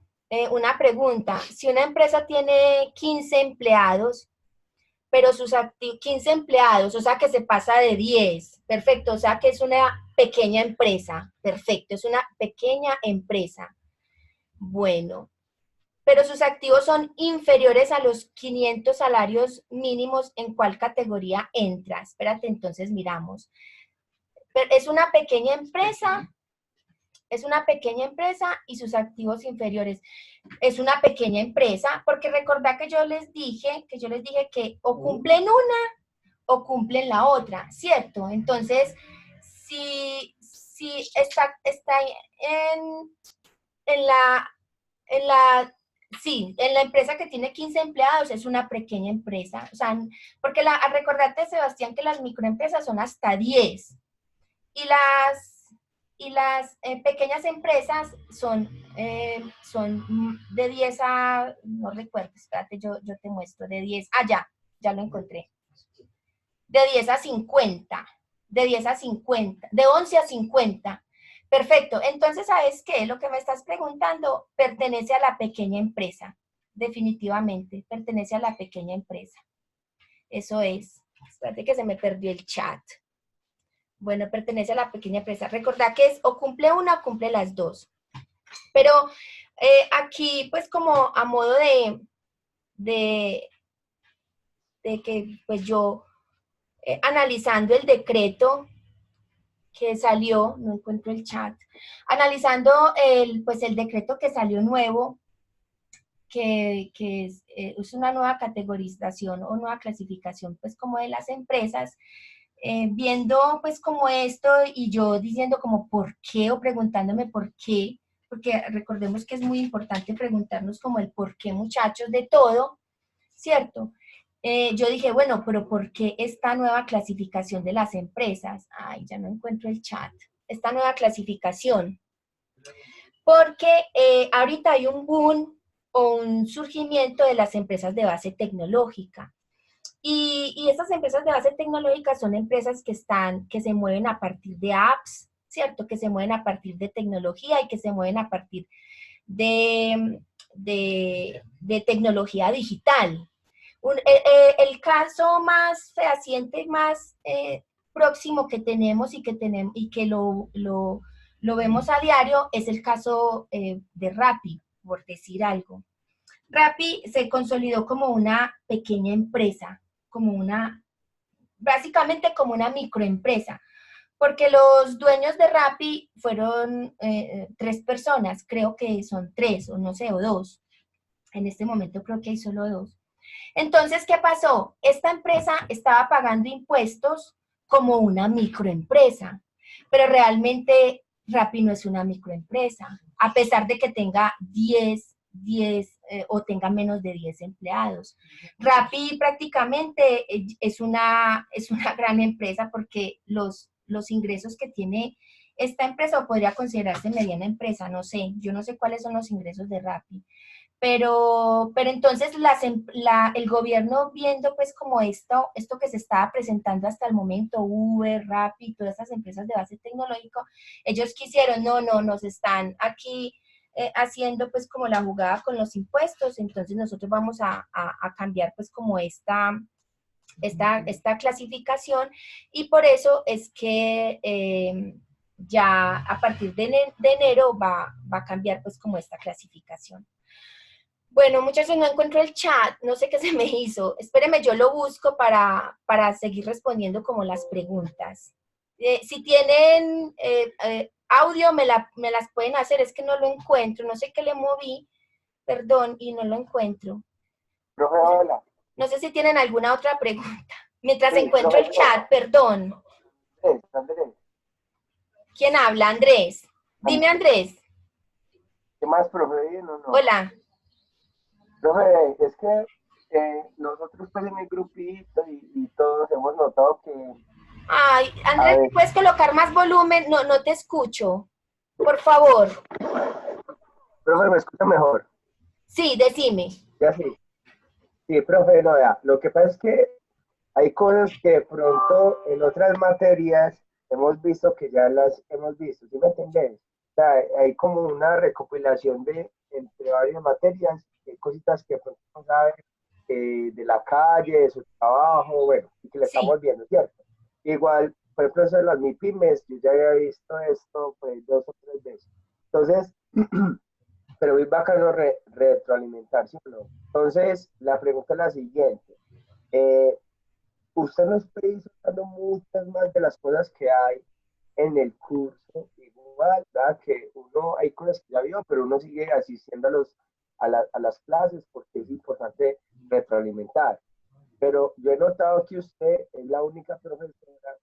una pregunta, si una empresa tiene 15 empleados, pero sus 15 empleados, o sea que se pasa de 10, perfecto, o sea que es una pequeña empresa, perfecto, es una pequeña empresa. Bueno, pero sus activos son inferiores a los 500 salarios mínimos, ¿en cuál categoría entra? Espérate, entonces miramos. Pero es una pequeña empresa, y sus activos inferiores. Es una pequeña empresa, porque recordad que yo les dije que o cumplen una o cumplen la otra, ¿cierto? Entonces, si está en la, en la, sí, en la empresa que tiene 15 empleados es una pequeña empresa, o sea, porque recordate, Sebastián, que las microempresas son hasta 10 y las pequeñas empresas son de 10 a, no recuerdo, espérate, yo te muestro, de 10, ya lo encontré, de 10 a 50, de 10 a 50, de 11 a 50. Perfecto, entonces, ¿sabes qué? Lo que me estás preguntando pertenece a la pequeña empresa, definitivamente, pertenece a la pequeña empresa. Eso es. Espérate que se me perdió el chat. Bueno, pertenece a la pequeña empresa. Recordad que es o cumple una o cumple las dos. Pero aquí, pues como a modo de, de que pues yo, analizando el decreto, que salió, no encuentro el chat, analizando pues el decreto que salió nuevo, que es una nueva categorización o nueva clasificación pues como de las empresas, viendo pues como esto y yo diciendo como por qué o preguntándome por qué, porque recordemos que es muy importante preguntarnos como el por qué, muchachos, de todo, ¿cierto? Yo dije, bueno, pero ¿por qué esta nueva clasificación de las empresas? Ay, ya no encuentro el chat. Esta nueva clasificación. Porque ahorita hay un boom o un surgimiento de las empresas de base tecnológica. Y estas empresas de base tecnológica son empresas que se mueven a partir de apps, ¿cierto? Que se mueven a partir de tecnología y que se mueven a partir de tecnología digital. El caso más fehaciente, más próximo que tenemos y que lo vemos a diario es el caso de Rappi, por decir algo. Rappi se consolidó como una pequeña empresa, básicamente como una microempresa, porque los dueños de Rappi fueron 3 personas, creo que son 3 o no sé, o 2. En este momento creo que hay solo 2. Entonces, ¿qué pasó? Esta empresa estaba pagando impuestos como una microempresa, pero realmente Rappi no es una microempresa, a pesar de que tenga 10 o tenga menos de 10 empleados. Rappi prácticamente es una gran empresa porque los ingresos que tiene esta empresa, o podría considerarse mediana empresa, no sé, yo no sé cuáles son los ingresos de Rappi, pero entonces el gobierno viendo pues como esto que se estaba presentando hasta el momento, Uber, Rappi, todas esas empresas de base tecnológico, ellos quisieron, no, nos están aquí haciendo pues como la jugada con los impuestos, entonces nosotros vamos a cambiar pues como esta clasificación y por eso es que ya a partir de enero va a cambiar pues como esta clasificación. Bueno, muchachos, no encuentro el chat, no sé qué se me hizo. Espérenme, yo lo busco para seguir respondiendo como las preguntas. Si tienen audio, me las pueden hacer, es que no lo encuentro, no sé qué le moví, perdón, y no lo encuentro. Profe, hola. No sé si tienen alguna otra pregunta. Mientras Sí, encuentro el chat, perdón. Andrés. ¿Quién habla? Andrés. Dime, Andrés. ¿Qué más, profe? ¿Bien o no? Hola. Profe, es que nosotros pues en el grupito y todos hemos notado que, Ay, a Andrés, ver, ¿puedes colocar más volumen? No te escucho. Por favor. profe, ¿me escucha mejor? Sí, decime. Ya sí. Sí, profe, no, ya. Lo que pasa es que hay cosas que de pronto en otras materias hemos visto que ya las hemos visto, ¿sí me entendés? O sea, hay como una recopilación entre varias materias, cositas que de pronto no sabe de la calle, de su trabajo, bueno, y que le Sí. estamos viendo, ¿cierto? Igual, por ejemplo, eso de las MIPIMES, yo ya había visto esto pues 2 o 3 veces. Entonces, pero muy bacano retroalimentarse, ¿no? Entonces, la pregunta es la siguiente. Eh, Usted nos puede ir soltando muchas más de las cosas que hay en el curso, igual, ¿verdad? Que uno, hay cosas que ya vio, pero uno sigue asistiendo a las clases porque es importante retroalimentar. Pero yo he notado que usted es la única profesora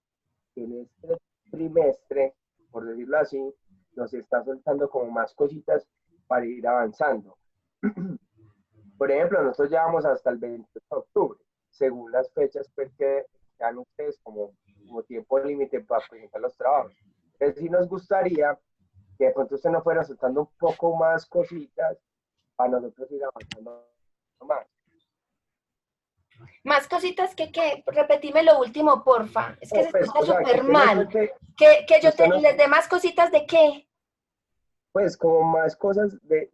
que en este trimestre, por decirlo así, nos está soltando como más cositas para ir avanzando. Por ejemplo, nosotros ya vamos hasta el 28 de octubre, según las fechas pues, que dan ustedes como tiempo límite para presentar los trabajos. Entonces, sí nos gustaría que de pronto usted nos fuera soltando un poco más cositas para nosotros ir avanzando más. Más cositas que, repetime lo último, porfa. Es que se Pues, escucha o sea, que súper usted nos mal. cuente, Que que yo usted nos, les dé más cositas de qué. pues, como más cosas de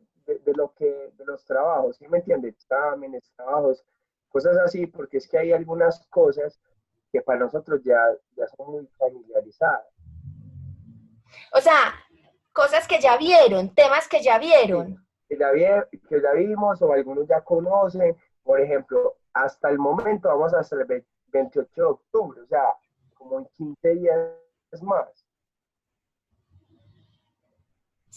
lo que, de los trabajos, ¿sí me entiende? Exámenes, trabajos, cosas así, porque es que hay algunas cosas que para nosotros ya son muy familiarizadas. O sea, cosas que ya vieron, temas que ya Sí, vieron. que ya vimos o algunos ya conocen. Por ejemplo, hasta el momento vamos hasta el 28 de octubre, o sea, como en 15 días más.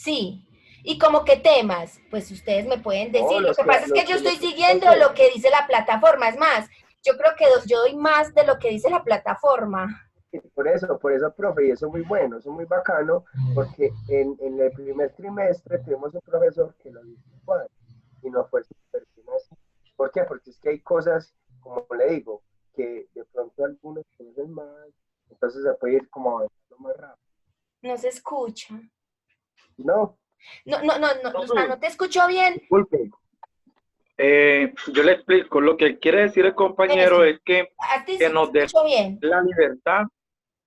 Sí. ¿Y como qué temas? Pues ustedes me pueden No, decir. Lo que pasa es que yo estoy siguiendo lo que dice la plataforma. Es más, yo creo que yo doy más de lo que dice la plataforma. por eso, profe, y eso es muy bueno, eso es muy bacano, porque en el primer trimestre tuvimos un profesor que lo dijo igual, y no fue súper bien así. ¿Por qué? Porque es que hay cosas, como le digo, que de pronto algunos conocen más, entonces se puede ir como avanzando más rápido. No se escucha. No, No, o sea, no te escucho bien. Disculpe, yo le explico. Lo que quiere decir el compañero Eso. es que, A ti que sí te nos dé escucho bien. la libertad.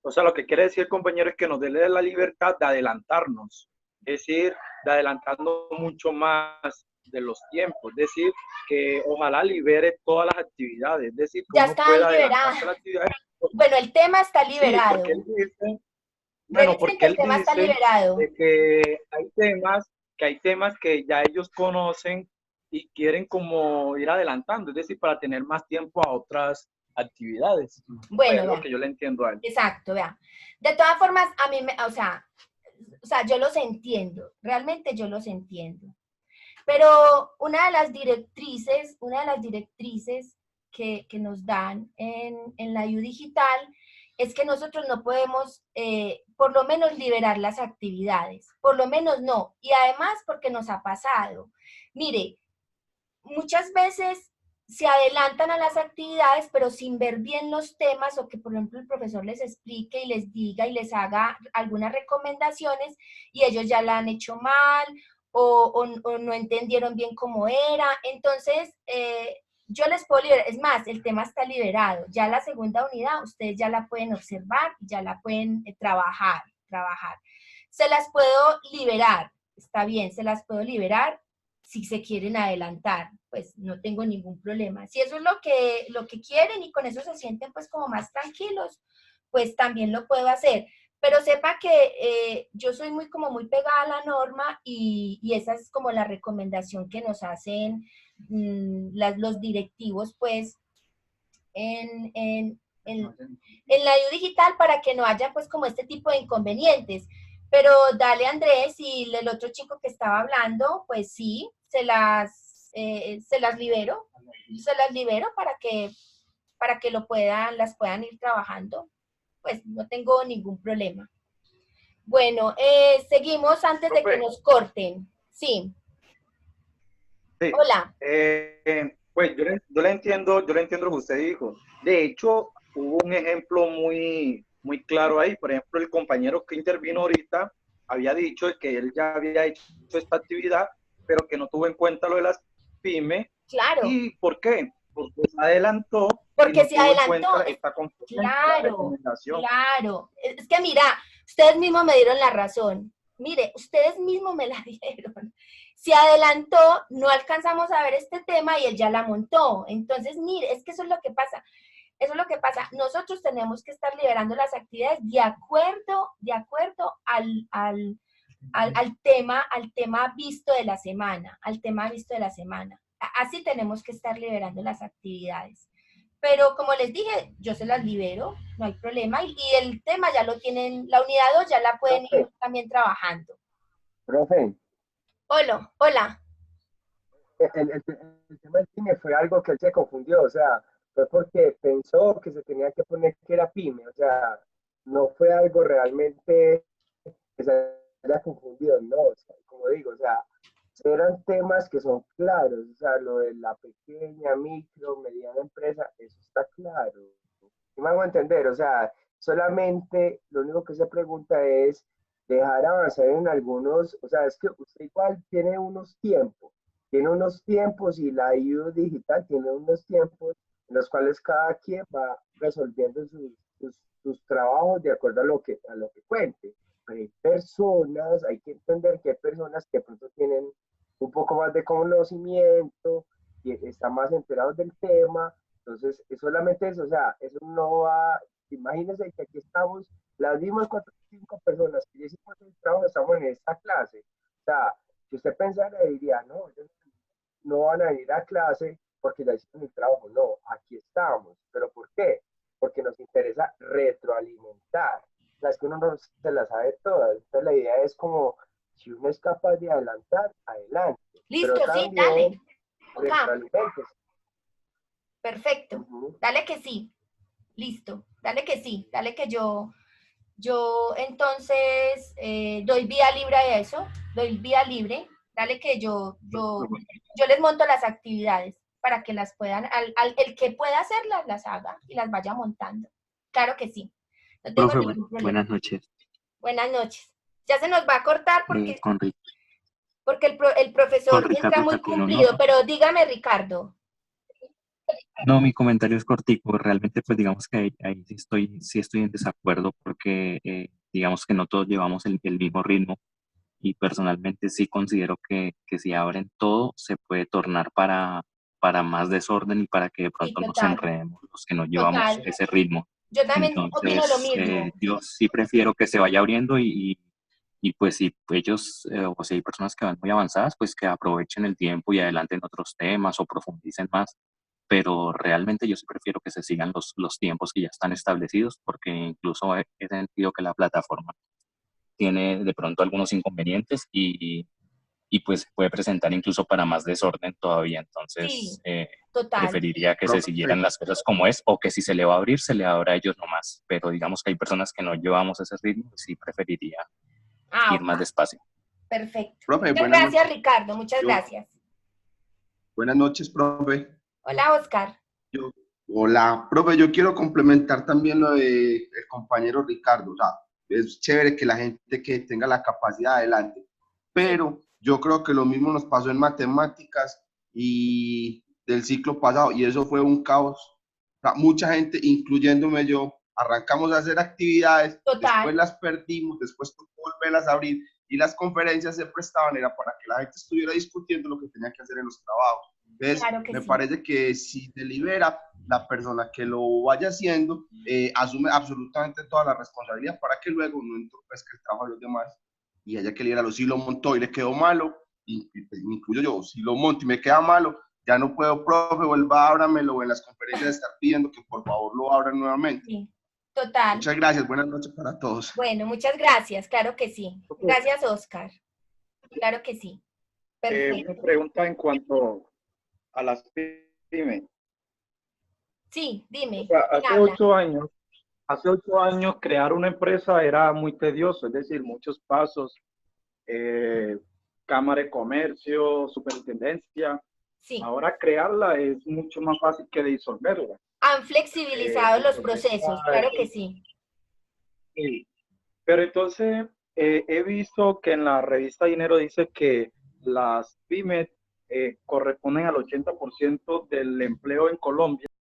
O sea, lo que quiere decir el compañero es que nos dé la libertad de adelantarnos. Es decir, de adelantarnos mucho más de los tiempos. Es decir, que ojalá libere todas las actividades. Es decir, que Ya uno están pueda adelantarse liberadas. las actividades. Bueno, el tema está Sí, porque liberado. él dice, bueno, Revisen porque que el él tema está dice liberado. de que hay temas que ya ellos conocen y quieren como ir adelantando, es decir, para tener más tiempo a otras actividades. Pues Bueno, es lo vea. que yo le entiendo a él. Exacto, vea. De todas formas, a mí o sea, yo los entiendo. Realmente yo los entiendo. Pero una de las directrices que nos dan en la U Digital es que nosotros no podemos, por lo menos, liberar las actividades. Por lo menos no. Y además porque nos ha pasado. Mire, muchas veces se adelantan a las actividades, pero sin ver bien los temas o que, por ejemplo, el profesor les explique y les diga y les haga algunas recomendaciones y ellos ya la han hecho mal o no entendieron bien cómo era. Entonces, yo les puedo liberar, es más, el tema está liberado. Ya la segunda unidad, ustedes ya la pueden observar, ya la pueden trabajar. Se las puedo liberar, está bien, se las puedo liberar si se quieren adelantar, pues no tengo ningún problema. Si eso es lo que quieren y con eso se sienten pues como más tranquilos, pues también lo puedo hacer. Pero sepa que yo soy muy pegada a la norma y esa es como la recomendación que nos hacen los directivos pues en la U digital para que no haya pues como este tipo de inconvenientes. Pero dale Andrés y el otro chico que estaba hablando, pues sí, se las libero para que las puedan ir trabajando. Pues no tengo ningún problema. Bueno, seguimos antes de que Profe, nos corten. Sí, sí, hola. pues yo le entiendo lo que usted dijo. De hecho, hubo un ejemplo muy claro ahí. Por ejemplo, el compañero que intervino ahorita había dicho que él ya había hecho esta actividad, pero que no tuvo en cuenta lo de las pymes. Claro, ¿Y por qué? Porque se adelantó y porque no se tuvo en adelantó. cuenta esta competencia, la Claro, recomendación. claro. Es que mira, ustedes mismos me dieron la razón. Mire, ustedes mismos me la dieron. Se adelantó, no alcanzamos a ver este tema y él ya la montó. Entonces, mire, es que eso es lo que pasa. Eso es lo que pasa. Nosotros tenemos que estar liberando las actividades de acuerdo al tema visto de la semana, Así tenemos que estar liberando las actividades. Pero como les dije, yo se las libero, no hay problema. Y el tema ya lo tienen, la unidad 2 ya la pueden profe, ir también trabajando. profe, Hola, hola. el tema del pyme fue algo que él se confundió, o sea, fue porque pensó que se tenía que poner que era pyme, o sea, no fue algo realmente que se haya confundido, no, o sea, como digo, o sea, eran temas que son claros, o sea, lo de la pequeña, micro, mediana empresa, eso está claro. ¿Sí me hago entender? O sea, solamente lo único que se pregunta es dejar avanzar en algunos, o sea, es que usted igual tiene unos tiempos y la IU digital tiene unos tiempos en los cuales cada quien va resolviendo sus trabajos de acuerdo a lo que cuente. Pero hay que entender que hay personas que de pronto tienen un poco más de conocimiento y están más enterados del tema, entonces es solamente eso, o sea, eso no va, imagínense que aquí estamos, las mismas 4 o 5 personas que ya hicimos el trabajo, estamos en esta clase, o sea, si usted pensara, diría, no, ellos no van a venir a clase porque ya hicieron el trabajo, no, aquí estamos, pero ¿por qué? Porque nos interesa retroalimentar, o sea, es que uno no se la sabe todas, entonces la idea es como Si uno es capaz de adelantar, adelante. Listo, Pero sí, también dale. Acá, retroaliméntese. perfecto. Ujú. Dale que sí. Listo. Dale que sí. Dale que yo entonces doy vía libre a eso. Doy vía libre. Dale que yo les monto las actividades para que las puedan, el que pueda hacerlas, las haga y las vaya montando. Claro que sí. No tengo Profe, ningún problema. buenas noches. Buenas noches. Ya se nos va a cortar porque, Con, porque el con profesor entra Ricardo muy Catino, ¿no? cumplido, pero dígame, Ricardo. No, mi comentario es cortico. Realmente, pues digamos que ahí sí estoy en desacuerdo porque digamos que no todos llevamos el mismo ritmo y personalmente sí considero que si abren todo se puede tornar para más desorden y para que de Sí, pronto nos total, enredemos los que no llevamos total. ese ritmo. Yo también opino lo Entonces, mismo. yo sí prefiero que se vaya abriendo y pues si ellos o si hay personas que van muy avanzadas, pues que aprovechen el tiempo y adelanten otros temas o profundicen más. Pero realmente yo sí prefiero que se sigan los tiempos que ya están establecidos, porque incluso he sentido que la plataforma tiene de pronto algunos inconvenientes y pues puede presentar incluso para más desorden todavía. Entonces, Sí, total. preferiría que se Profe, siguieran las cosas como es o que si se le va a abrir, se le abra a ellos nomás. Pero digamos que hay personas que no llevamos ese ritmo y sí preferiría Ah, ir ok, más despacio. perfecto. profe, Muchas buenas gracias, noches. Ricardo. Muchas gracias. Buenas noches, profe. Hola, Oscar. Hola, profe, yo quiero complementar también lo de el compañero Ricardo. O sea, es chévere que la gente que tenga la capacidad adelante, Sí, pero yo creo que lo mismo nos pasó en matemáticas y del ciclo pasado, y eso fue un caos. O sea, mucha gente, incluyéndome yo, arrancamos a hacer actividades, después total. las perdimos, después tocó volverlas a abrir, y las conferencias se prestaban, era para que la gente estuviera discutiendo lo que tenía que hacer en los trabajos. Entonces, Claro que me sí. parece que si delibera la persona que lo vaya haciendo, asume absolutamente toda la responsabilidad para que luego no entorpezca el trabajo de los demás y haya que liderarlo. Si lo montó y le quedó malo, y pues, me incluyo yo, si lo monto y me queda malo, ya no puedo, profe, vuelva, ábramelo, o en las conferencias estar pidiendo que por favor lo abran nuevamente. Sí, total. Muchas gracias, buenas noches para todos. Bueno, muchas gracias. Claro que sí. Gracias, Oscar. Claro que sí. Perfecto. Una pregunta en cuanto a las pymes. Sí, dime. O sea, ¿Quién habla? hace 8 años crear una empresa era muy tedioso, es decir, muchos pasos, Cámara de Comercio, Superintendencia. Sí. Ahora crearla es mucho más fácil que disolverla. Han flexibilizado los procesos. Claro que Disolverla, sí. sí. Pero entonces he visto que en la revista Dinero dice que las pymes corresponden al 80% del empleo en Colombia.